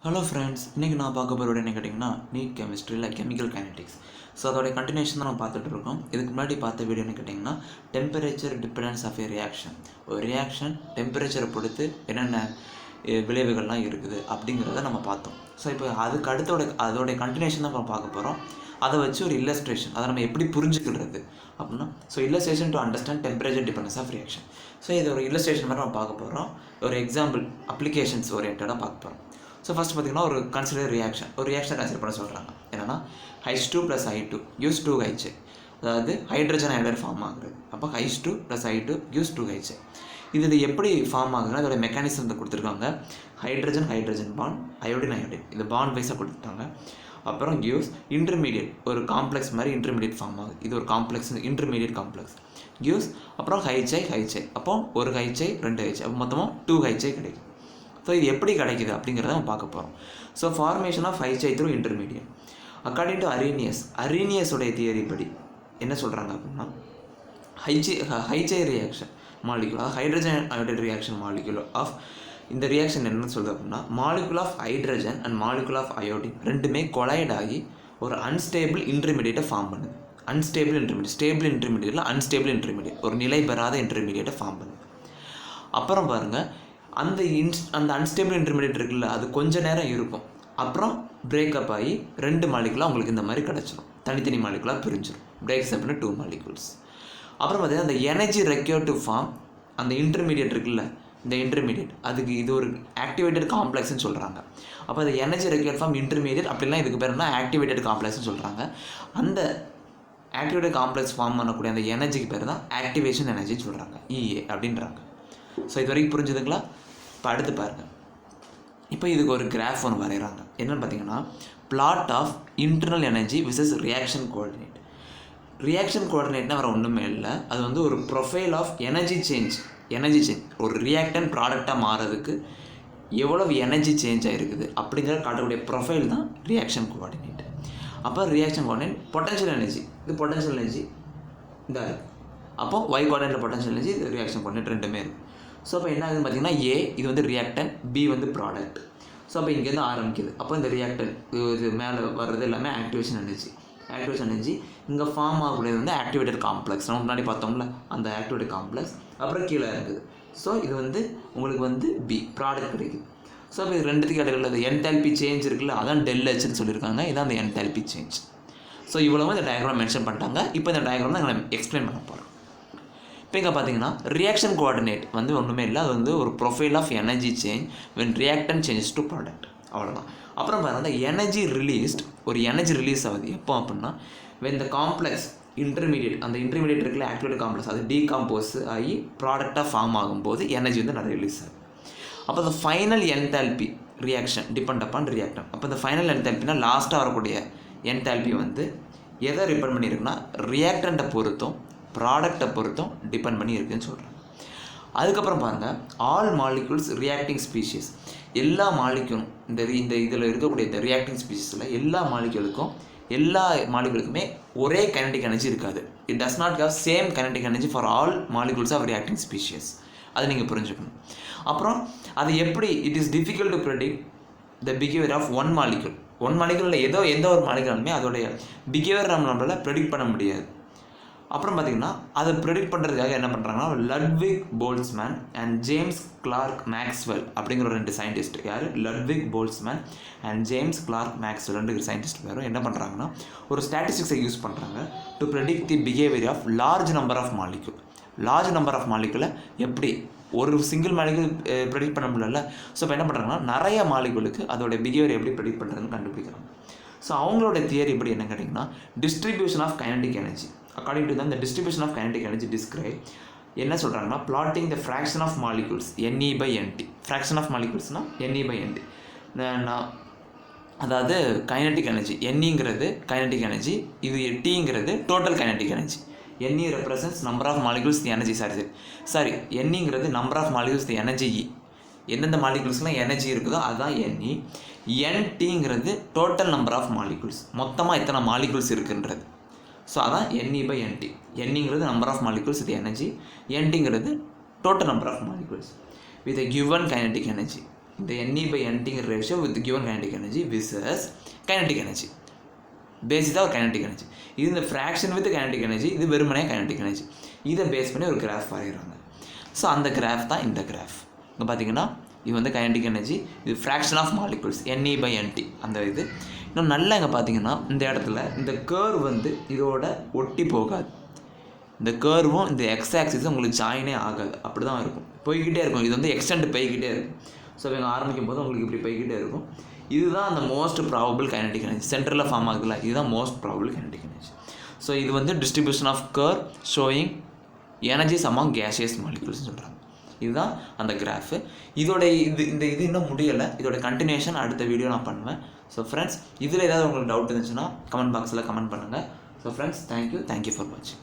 Hello friends, இன்றைக்கி நான் பார்க்க போகிற என்ன கேட்டிங்கன்னா நீட் கெமிஸ்ட்ரியில் கெமிக்கல் கைனடிக்ஸ். ஸோ அதோடைய கண்டினியூஷன் தான் நம்ம பார்த்துட்டு இருக்கோம். இதுக்கு முன்னாடி பார்த்த வீடியோ என்ன கேட்டிங்கன்னா temperature dependence of a reaction. ஒரு ரியாக்ஷன் டெம்பரேச்சரை பொறுத்து என்னென்ன விளைவுகள்லாம் இருக்குது அப்படிங்கிறத நம்ம பார்த்தோம். ஸோ இப்போ அதுக்கு அதோடைய கண்டினியூஷன் தான் நம்ம பார்க்க போகிறோம். அதை வச்சு ஒரு இல்லஸ்ட்ரேஷன், அதை நம்ம எப்படி புரிஞ்சுக்கிறது அப்படின்னா, so illustration to understand temperature dependence of reaction. So இது ஒரு இல்லஸ்ட்ரேஷன் மாதிரி நம்ம பார்க்க போகிறோம். ஒரு எக்ஸாம்பிள் அப்ளிகேஷன்ஸ் ஓரியன்டாக பார்க்க போகிறோம். ஸோ ஃபஸ்ட் பார்த்திங்கன்னா ஒரு கன்சிடர் ரியாக்ஷன், ஒரு ரியாக்ஷன் கன்சிடர் பண்ண சொல்கிறாங்க. என்னென்னா H2 + I2 gives 2HA, அதாவது ஹைட்ரஜன் அயடைடு ஃபார்ம் ஆகுது. அப்போ H2 + I2 gives 2HA. இதில் எப்படி ஃபார்ம் ஆகுதுன்னா அதோட மெக்கானிசத்தை கொடுத்துருக்காங்க. Hydrogen hydrogen bond, iodine iodine, இது பாண்ட் வைஸாக கொடுத்துட்டாங்க. அப்புறம் கிவ்ஸ் இன்டர்மீடியட், ஒரு காம்ப்ளெக்ஸ் மாதிரி இன்டர்மீடியட் ஃபார்ம் ஆகுது. இது ஒரு காம்ப்ளெக்ஸ், இன்டர்மீடியட் காம்ப்ளெக்ஸ் கிவ்ஸ். அப்புறம் HI அப்போ ஒரு HI 2 HI, அப்போ மொத்தமாக 2HI கிடைக்கும். ஸோ இது எப்படி கிடைக்குது அப்படிங்கிறத நம்ம பார்க்க போகிறோம். So formation of HI through intermediate according to அரினியஸோடைய தியரி படி என்ன சொல்கிறாங்க அப்படின்னா, HI ரியாக்ஷன் மாலிகுல், அதாவது hydrogen iodide reaction molecule of இந்த ரியாக்ஷன் என்னன்னு சொல்லுது அப்படின்னா, molecule of hydrogen and molecule of iodine ரெண்டுமே கொலைட் ஆகி ஒரு அன்ஸ்டேபிள் இன்டர்மீடியேட்டை ஃபார்ம் பண்ணுது. அன்ஸ்டேபிள் இன்டர்மீடியட், ஸ்டேபிள் இன்டர்மீடியட்டில் அன்ஸ்டேபிள் இன்டர்மீடியட், ஒரு நிலை பெறாத இன்டர்மீடியேட்டை ஃபார்ம் பண்ணுது. அப்புறம் பாருங்கள், அந்த அன்ஸ்டேபிள் இன்டர்மீடியட் இருக்குல்ல, அது கொஞ்சம் நேரம் இருக்கும். அப்புறம் பிரேக்கப் ஆகி 2 மாலிகுலாக உங்களுக்கு இந்த மாதிரி கிடச்சிரும். தனித்தனி மாலிகுலாக பிரிஞ்சிடும். Breaks அப்னு 2 molecules. அப்புறம் பார்த்தீங்கன்னா அந்த எனர்ஜி ரெக்யர்ட் டு ஃபார்ம் அந்த இன்டர்மீடியட் இருக்குல்ல, இந்த இன்டர்மீடியட் அதுக்கு இது ஒரு ஆக்டிவேட்டட் காம்ப்ளெக்ஸ்னு சொல்கிறாங்க. அப்போ அந்த எனர்ஜி ரெக்யர்ட் ஃபார்ம் இன்டர்மீடியட் அப்படிலாம் இதுக்கு பேர் என்ன, ஆக்டிவேட்டட் காம்ப்ளெக்ஸ்னு சொல்கிறாங்க. அந்த ஆக்டிவேட்டட் காம்ப்ளெக்ஸ் ஃபார்ம் பண்ணக்கூடிய அந்த எனர்ஜிக்கு பேர் தான் ஆக்டிவேஷன் எனர்ஜின்னு சொல்கிறாங்க, EA அப்படின்றாங்க. ஸோ இது வரைக்கும் புரிஞ்சுதுங்களா? இப்போ அடுத்து பாருங்கள். இப்போ இதுக்கு ஒரு கிராஃப் ஒன்று வரைகிறாங்க. என்னென்னு பார்த்தீங்கன்னா, plot of internal energy versus reaction coordinate. Reaction கோஆர்டினேட்னா வேறு ஒன்றுமே இல்லை, அது வந்து ஒரு ப்ரொஃபைல் ஆஃப் எனர்ஜி சேஞ்ச். ஒரு ரியாக்டன் ப்ராடக்டாக மாறதுக்கு எவ்வளவு எனர்ஜி சேஞ்ச் ஆகிருக்குது அப்படிங்கிற காட்டக்கூடிய ப்ரொஃபைல் தான் ரியாக்ஷன் கோஆர்டினேட். அப்போ ரியாக்ஷன் கோஆர்டினேட் பொட்டன்ஷியல் எனர்ஜி, இது பொட்டன்ஷியல் எனர்ஜி இந்த இருக்குது. அப்போ Y கோஆர்டினேட்டில் பொட்டன்ஷியல் எனர்ஜி, இது ரியாக்ஷன் கோஆர்டினேட் ரெண்டுமே இருக்குது. ஸோ அப்போ என்ன ஆகுதுன்னு பார்த்தீங்கன்னா, A இது வந்து ரியாக்டன், B வந்து ப்ராடக்ட். ஸோ அப்போ இங்கேருந்து ஆரம்பிக்குது. அப்போ இந்த ரியாக்டன் இது மேலே வர்றது எல்லாமே ஆக்டிவேஷன் எனர்ஜி. இங்கே ஃபார்ம் ஆகக்கூடியது வந்து ஆக்டிவேட்டட் காம்ப்ளெக்ஸ், நம்ம முன்னாடி பார்த்தோம்ல அந்த ஆக்டிவேட்டட் காம்ப்ளெக்ஸ். அப்புறம் கீழே இருக்குது. ஸோ இது வந்து உங்களுக்கு வந்து B ப்ராடக்ட் கிடைக்குது. ஸோ இப்போ இது ரெண்டுத்துக்கு இடையில இந்த என்தால்பி சேஞ்ச் இருக்குல்ல, அதான் ΔHன்னு சொல்லியிருக்காங்க. இதான் அந்த என்தால்பி சேஞ்ச். ஸோ இவ்வளவு இந்த டயக்ராம் மென்ஷன் பண்ணிட்டாங்க. இப்போ இந்த டயக்ராம் தான் நான் எக்ஸ்பிளைன் பண்ண போகிறேன். இப்போ இங்கே பார்த்தீங்கன்னா ரியாக்ஷன் கோஆர்டினேட் வந்து ஒன்றுமே இல்லை, அது வந்து ஒரு profile of energy change when reactant changes to product, அவ்வளோதான். அப்புறம் பாருங்கள், அந்த எனர்ஜி ரிலீஸ் ஆகுது எப்போ அப்படின்னா, வென் த காம்ப்ளெக்ஸ் அந்த இன்டர்மீடியட் இருக்குல்ல ஆக்டிவேட்டட் காம்ப்ளெக்ஸ், அது டீகாம்போஸ் ஆகி ப்ராடக்டாக ஃபார்ம் ஆகும்போது எனர்ஜி வந்து நிறைய ரிலீஸ் ஆகுது. அப்போ அந்த final enthalpy reaction depend upon reactant. அப்போ இந்த ஃபைனல் என்தால்பினா லாஸ்ட்டாக வரக்கூடிய என்தால்பி வந்து எதை டிபெண்ட் பண்ணியிருக்குன்னா, ரியாக்டண்ட்டை பொறுத்தும் ப்ராடக்டை பொறுத்தும் டிபெண்ட் பண்ணி இருக்குதுன்னு சொல்கிறேன். அதுக்கப்புறம் பாருங்கள், ஆல் மாலிகுல்ஸ் ரியாக்டிங் ஸ்பீஷீஸ், எல்லா மாலிகுலும் இந்த இதில் இருக்கக்கூடிய இந்த ரியாக்டிங் ஸ்பீஷீஸில் எல்லா மாலிகுலுக்குமே ஒரே கைனடிக் எனர்ஜி இருக்காது. It does not have same kinetic energy for all molecules of reacting species. அது நீங்கள் புரிஞ்சுக்கணும். அப்புறம் அது எப்படி, it is difficult to predict the behaviour of one மாலிகுலில் எந்த ஒரு மாலிகுலுமே அதோடைய பிஹேவியர் நம்மளால் ப்ரெடிக்ட் பண்ண முடியாது. அப்புறம் பார்த்திங்கன்னா அதை ப்ரெடிக்ட் பண்ணுறதுக்காக என்ன பண்ணுறாங்கன்னா, Ludwig Boltzmann and James Clerk Maxwell அப்படிங்கிற 2 சயின்டிஸ்ட், யார், Ludwig Boltzmann and James Clerk Maxwell 2 scientist பேரும் என்ன பண்ணுறாங்கன்னா, ஒரு ஸ்டாட்டிஸ்டிக்ஸை யூஸ் பண்ணுறாங்க to predict the behaviour of large number of மாலிகுலை எப்படி ஒரு சிங்கிள் மாலிகுல் ப்ரெடிக்ட் பண்ண முடியல. ஸோ இப்போ என்ன பண்ணுறாங்கன்னா, நிறைய மாலிகுலுக்கு அதோடைய பிஹேவியர் எப்படி ப்ரெடிக்ட் பண்ணுறதுன்னு கண்டுபிடிக்கிறாங்க. ஸோ அவங்களோட தியரி எப்படி என்ன கேட்டிங்கன்னா, distribution of kinetic energy. According to the distribution of kinetic energy describe என்ன சொல்கிறாங்கன்னா, plotting the fraction of molecules NE/NT. fraction of moleculesனால் NE/NT. அதாவது கைனடிக் எனர்ஜி, NEங்கிறது கைனடிக் எனர்ஜி, இது Tங்கிறது total kinetic energy. NE represents number of molecules the energy NEங்கிறது number of molecules the energy E. எந்தெந்த மாலிகுல்ஸ்லாம் energy இருக்குதோ அதுதான் NE. NTங்கிறது டோட்டல் நம்பர் ஆஃப் மாலிகுல்ஸ், மொத்தமாக எத்தனை மாலிகுல்ஸ் இருக்குன்றது. ஸோ அதான் NE/NT. NEங்கிறது நம்பர் ஆஃப் மாலிகுல்ஸ், இது எனர்ஜி. NTங்கிறது total number of molecules with a given kinetic energy. இந்த NE/NTங்கிற ratio with given kinetic energy versus kinetic energy. பேஸ் தான் ஒரு கைனடிக் எனர்ஜி. இது இந்த ஃப்ராக்ஷன் வித் கைனடிக் எனர்ஜி, இது வெறுமனே கைனடிக் எனர்ஜி. இதை பேஸ் பண்ணி ஒரு கிராஃப் வரைகிறாங்க. ஸோ அந்த கிராஃப் தான் இந்த கிராஃப். இங்கே பார்த்தீங்கன்னா இது வந்து கைனடிக் எனர்ஜி, இது ஃப்ராக்ஷன் ஆஃப் மாலிகுல்ஸ் NE/NT அந்த இது. இன்னும் நல்லா இங்கே பார்த்தீங்கன்னா இந்த இடத்துல இந்த கேர்வ் வந்து இதோட ஒட்டி போகாது. இந்த கேர்வும் இந்த எக்ஸ் ஆக்சிஸும் உங்களுக்கு ஜாயினே ஆகாது, அப்படி தான் இருக்கும், போய்கிட்டே இருக்கும். இது வந்து எக்ஸ்டெண்ட் போய்கிட்டே இருக்கும். ஸோ இவங்க ஆரம்பிக்கும் போது உங்களுக்கு இப்படி போய்கிட்டே இருக்கும். இதுதான் அந்த மோஸ்ட் ப்ராபபிள் கைனடிக் எனர்ஜி. சென்டரில் ஃபார்ம் ஆகுதுல, இதுதான் most probable kinetic energy. So இது வந்து distribution of curve showing energies among gaseous மாலிகுல்ஸ்னு சொல்கிறாங்க. இதுதான் அந்த கிராஃபு. இதோட இது இன்னும் முடியலை. இதோட கண்டினியூஷன் அடுத்த வீடியோ நான் பண்ணுவேன். ஸோ ஃப்ரெண்ட்ஸ், இதில் ஏதாவது உங்களுக்கு டவுட் இருந்துச்சுன்னா கமெண்ட் பாக்ஸில் கமெண்ட் பண்ணுங்கள். ஸோ ஃப்ரெண்ட்ஸ், தேங்க்யூ ஃபார் வாட்சிங்.